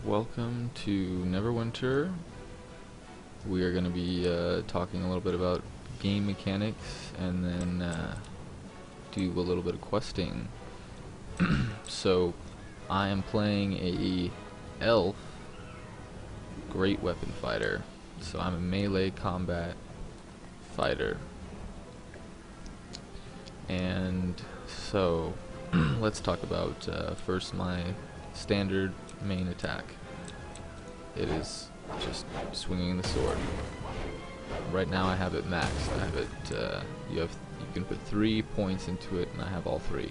Welcome to Neverwinter. We are going to be talking a little bit about game mechanics and then do a little bit of questing. So, I am playing a elf great weapon fighter. So I'm a melee combat fighter. And so, let's talk about first my standard main attack. It is just swinging the sword. Right now I have it maxed. I have it. You can put 3 points into it, and I have all 3.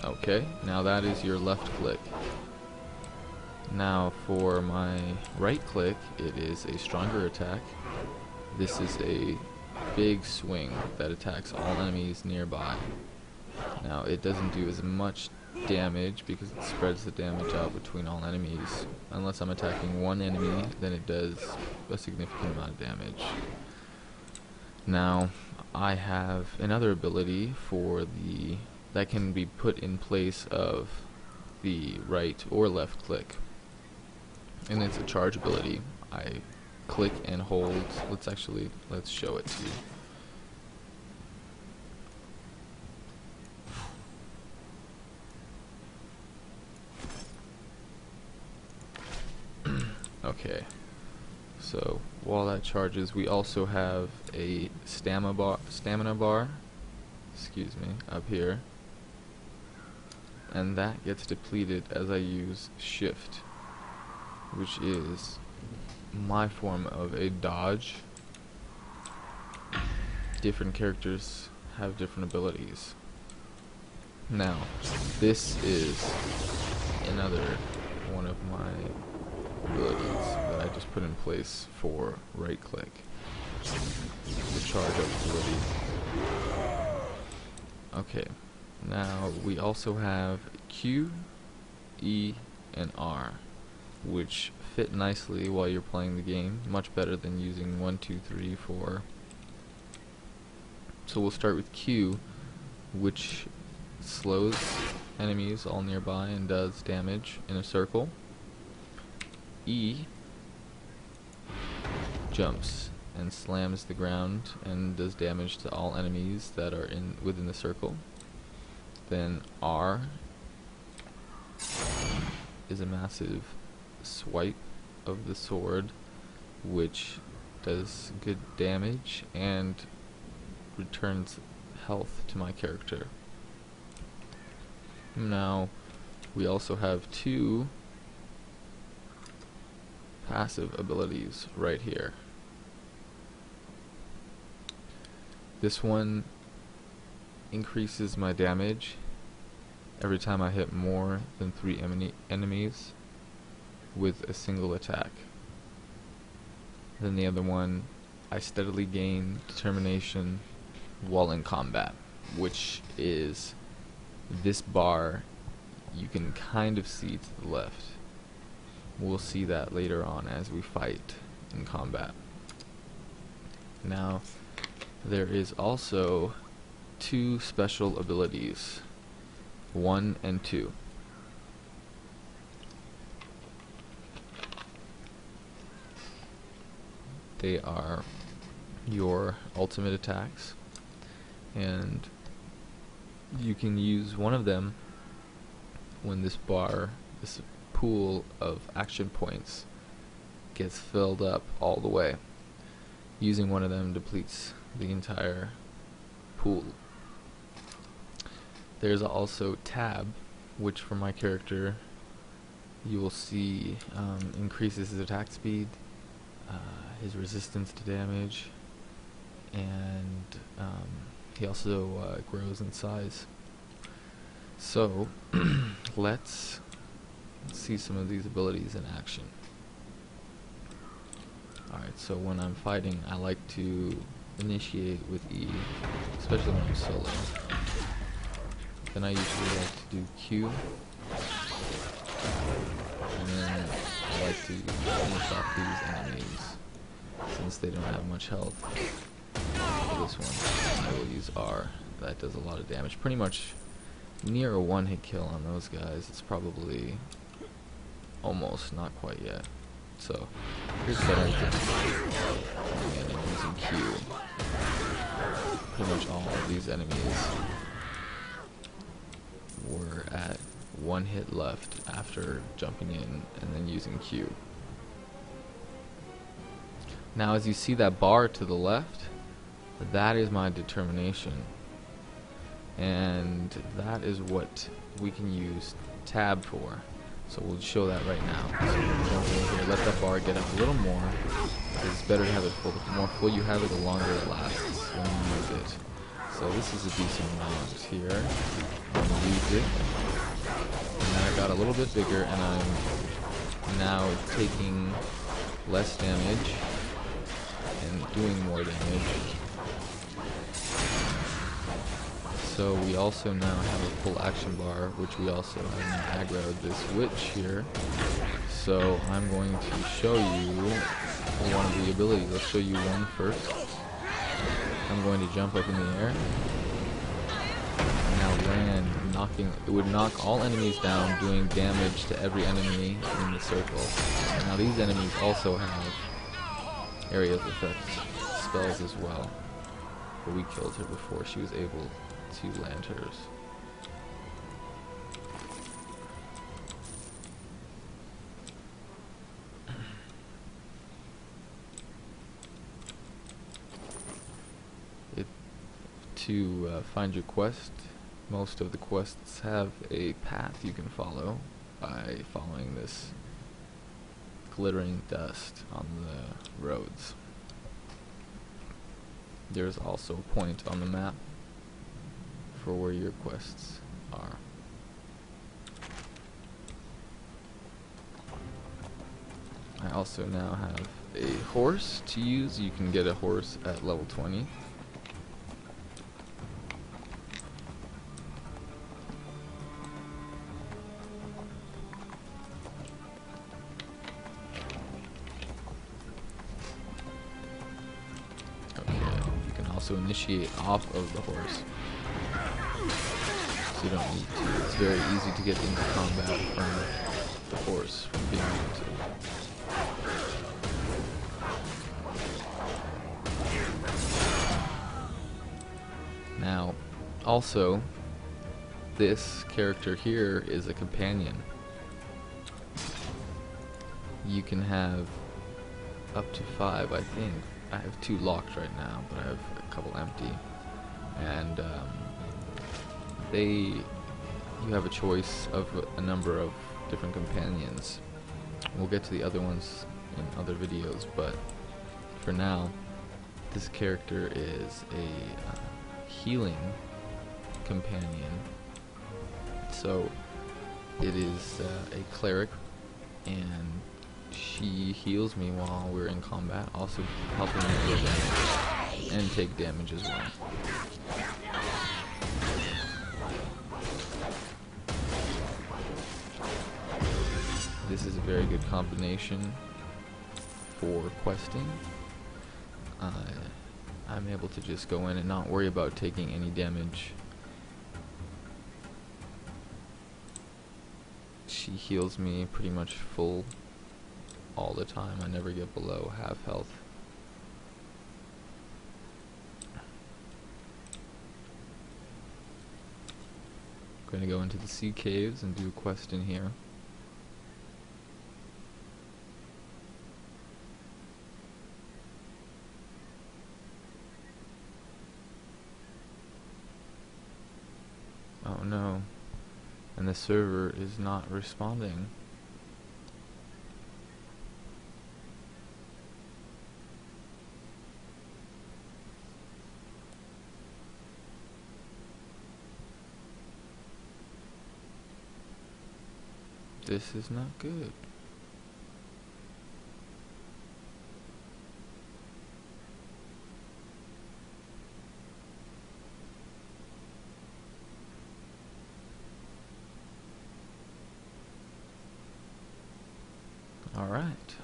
Okay, now that is your left click. Now for my right click, it is a stronger attack. This is a big swing that attacks all enemies nearby. Now it doesn't do as much damage because it spreads the damage out between all enemies. Unless I'm attacking one enemy, then it does a significant amount of damage. Now I have another ability that can be put in place of the right or left click, and it's a charge ability. I click and hold. Let's show it to you. Okay, so while that charges, we also have a stamina bar, up here, and that gets depleted as I use shift, which is my form of a dodge. Different characters have different abilities. Now, this is another one of my abilities that I just put in place for right click, the charge up ability. Okay, now we also have Q, E, and R, which fit nicely while you're playing the game, much better than using 1, 2, 3, 4. So we'll start with Q, which slows enemies all nearby and does damage in a circle. E jumps and slams the ground and does damage to all enemies that are within the circle. Then R is a massive swipe of the sword, which does good damage and returns health to my character. Now we also have 2 passive abilities right here. This one increases my damage every time I hit more than 3 enemies with a single attack. Then the other one, I steadily gain determination while in combat, which is this bar you can kind of see to the left. We'll see that later on as we fight in combat. Now, there is also 2 special abilities, 1 and 2. They are your ultimate attacks, and you can use one of them when this pool of action points gets filled up all the way. Using one of them depletes the entire pool. There's also tab, which for my character you will see increases his attack speed, his resistance to damage, and he also grows in size. So let's see some of these abilities in action. Alright, so when I'm fighting, I like to initiate with E, especially when I'm solo. Then I usually like to do Q, and then I like to finish off these enemies since they don't have much health. For this one, I will use R. That does a lot of damage. Pretty much near a one-hit kill on those guys. It's probably almost, not quite yet. So here's what I did. And I'm using Q. Pretty much all of these enemies were at one hit left after jumping in and then using Q. Now as you see that bar to the left, that is my determination, and that is what we can use tab for. So we'll show that right now. So jump in here, let that bar get up a little more. It's better to have it full. The more full you have it, the longer it lasts when you use it. So this is a decent amount here. I'm going to use it. And then I got a little bit bigger, and I'm now taking less damage and doing more damage. So we also now have a full action bar, which we also have aggroed this witch here. So I'm going to show you one of the abilities. Let's show you one first. I'm going to jump up in the air. Now land, knocking. It would knock all enemies down, doing damage to every enemy in the circle. Now these enemies also have area of effect spells as well. But we killed her before she was able to land hers. To find your quest, most of the quests have a path you can follow by following this glittering dust on the roads. There's also a point on the map for where your quests are. I also now have a horse to use. You can get a horse at level 20. To initiate off of the horse, so you don't need to. It's very easy to get into combat from the horse, from being able to. Now, also, this character here is a companion. You can have up to 5, I think. I have 2 locked right now, but I have a couple empty, and you have a choice of a number of different companions. We'll get to the other ones in other videos, but for now, this character is a healing companion. So it is a cleric, and she heals me while we're in combat, also helping me deal damage and take damage as well. This is a very good combination for questing. I'm able to just go in and not worry about taking any damage. She heals me pretty much full all the time. I never get below half health. I'm going to go into the sea caves and do a quest in here. Oh no, and the server is not responding. This is not good. Alright.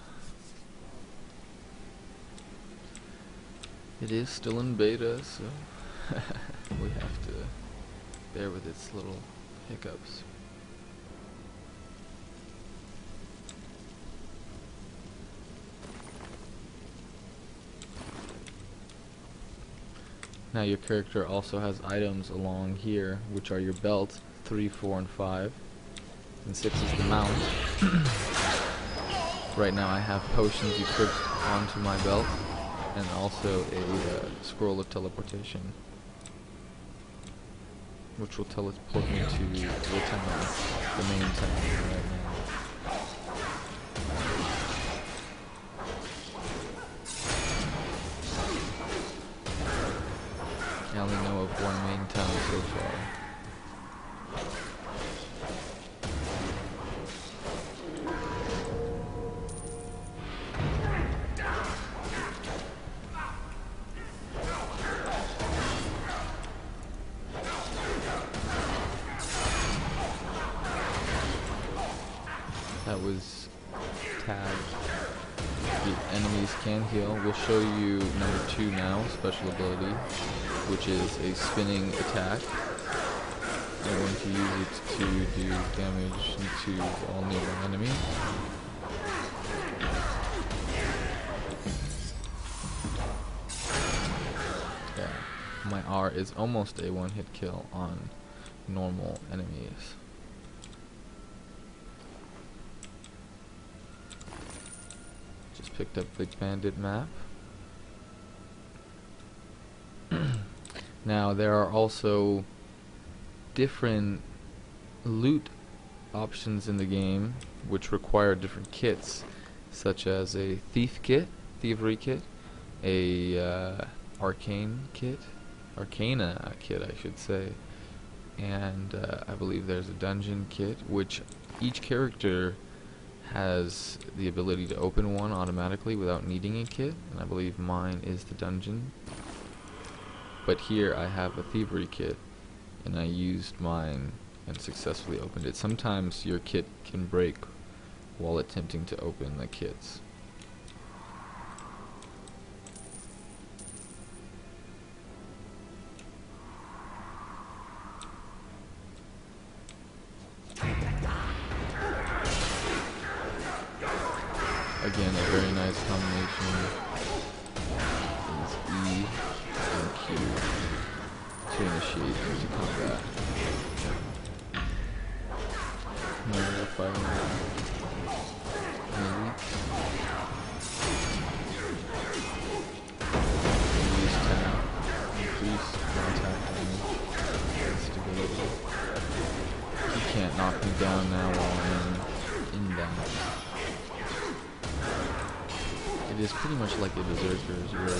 It is still in beta, so we have to bear with its little hiccups. Now your character also has items along here, which are your belt, 3, 4, and 5. And 6 is the mount. Right now I have potions equipped onto my belt, and also a scroll of teleportation, which will teleport me to the town, the main town right now. I only know of one main town so far. That was tagged. The enemies can heal. We'll show you number 2 now, special ability, which is a spinning attack. I'm going to use it to do damage to all nearby enemies. Yeah, my R is almost a one-hit kill on normal enemies. Just picked up the expanded map. Now there are also different loot options in the game which require different kits, such as a thief kit, thievery kit, a arcana kit I should say, and I believe there's a dungeon kit, which each character has the ability to open one automatically without needing a kit, and I believe mine is the dungeon. But here I have a thievery kit, and I used mine and successfully opened it. Sometimes your kit can break while attempting to open the kits. Again, a very nice combination is E and Q to initiate into combat. Now we're fighting melee. Use tap, increase contact damage, stability. He can't knock me down now while I'm in damage. It is pretty much like a berserker's rage.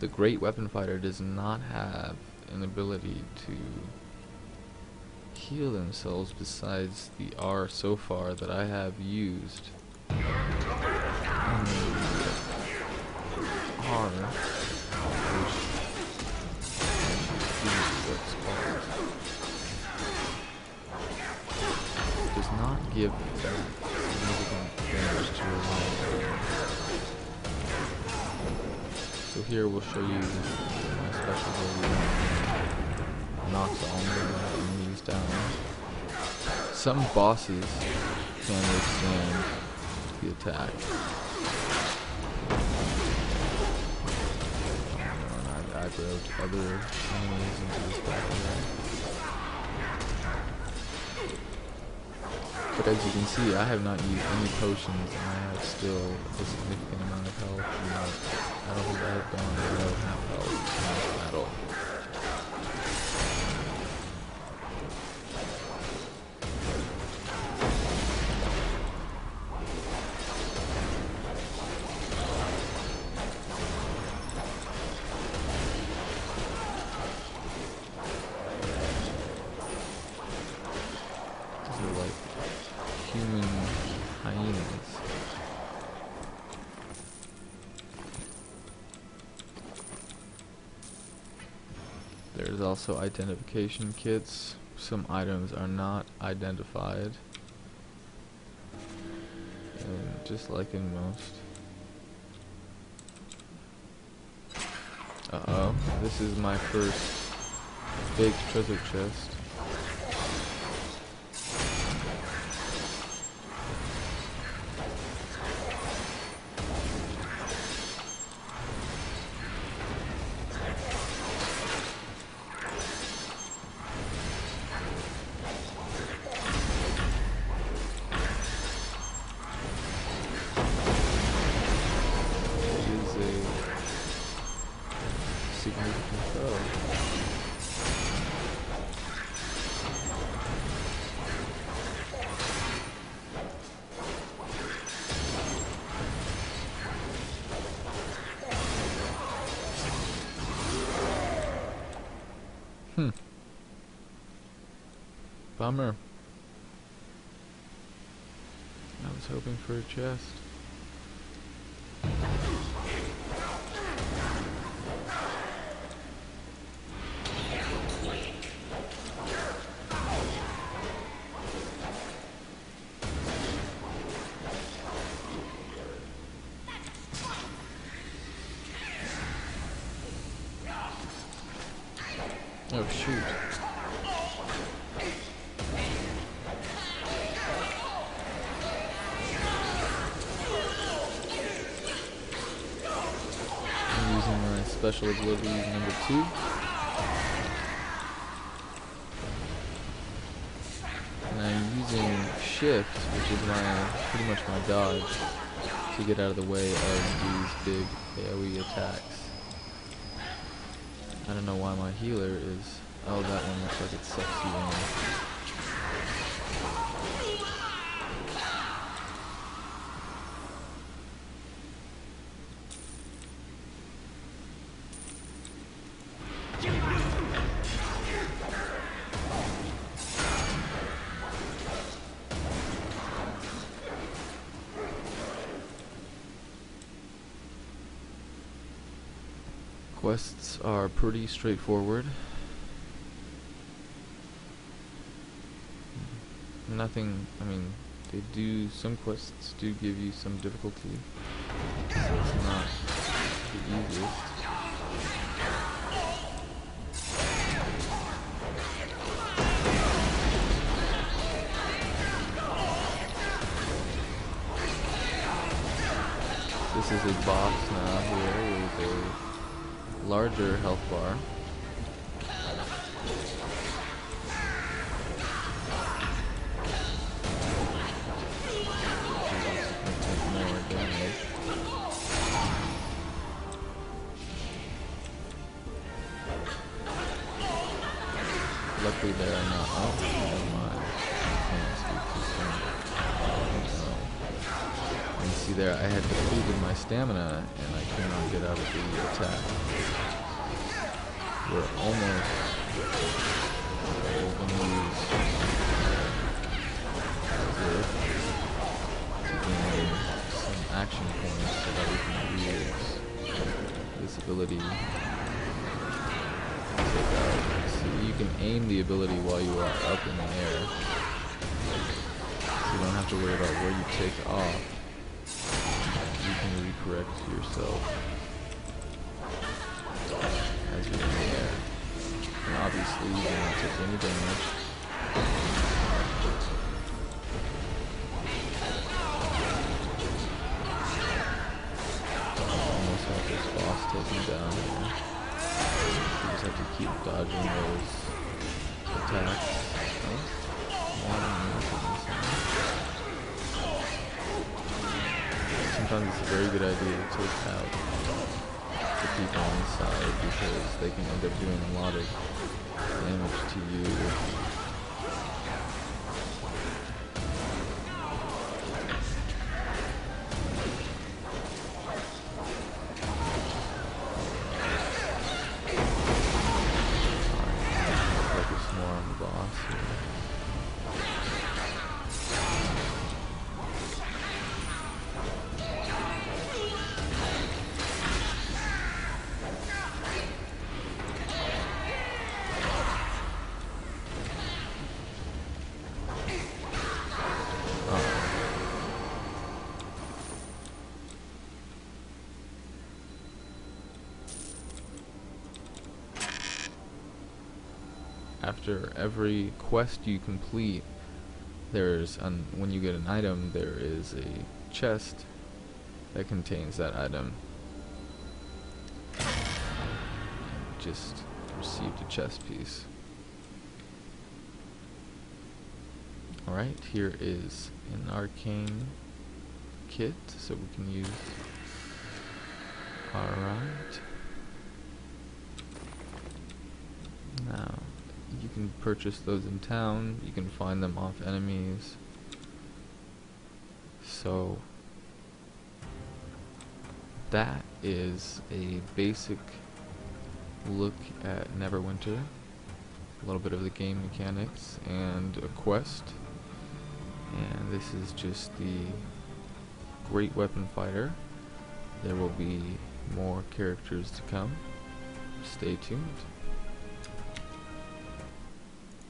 The great weapon fighter does not have an ability to heal themselves besides the R so far that I have used. And the R, what's called, does not give that significant damage to your life. So here we'll show you my special ability. Knocks all enemies down. Some bosses can withstand the attack. And I've aggroed other enemies into this battle. But as you can see, I have not used any potions, and I have still a significant amount of health. I don't think I have gone below half health in this battle. These are like human hyenas. There's also identification kits. Some items are not identified. just like in most. Uh-oh, this is my first big treasure chest. Significant throw. Bummer. I was hoping for a chest. Oh shoot. I'm using my special ability number 2. And I'm using shift, which is pretty much my dodge, to get out of the way of these big AoE attacks. I don't know why my healer is... Oh, that one looks like it's sexy one. Quests are pretty straightforward. Nothing, I mean, some quests do give you some difficulty, so it's not the easiest. This is a boss now here with a larger health bar. More damage. Luckily there are not. Oh, never mind. And see there, I had depleted my stamina and I cannot get out of the attack. We're almost going to use it to gain some action points so that we can use this ability to take out. See, you can aim the ability while you are up in the air, so you don't have to worry about where you take off. You can recorrect yourself as you're in the air. And obviously you do not take any damage. Almost have this boss taken down here. You just have to keep dodging those attacks. Sometimes it's a very good idea to take out the people on the side because they can end up doing a lot of damage to you. Focus more on the boss here. after every quest you complete, when you get an item, there is a chest that contains that item. Just received a chest piece. Alright, here is an arcane kit, so we can use. Alright. Now, you can purchase those in town, you can find them off enemies. So, that is a basic look at Neverwinter. A little bit of the game mechanics and a quest. And this is just the Great Weapon Fighter. There will be more characters to come. Stay tuned.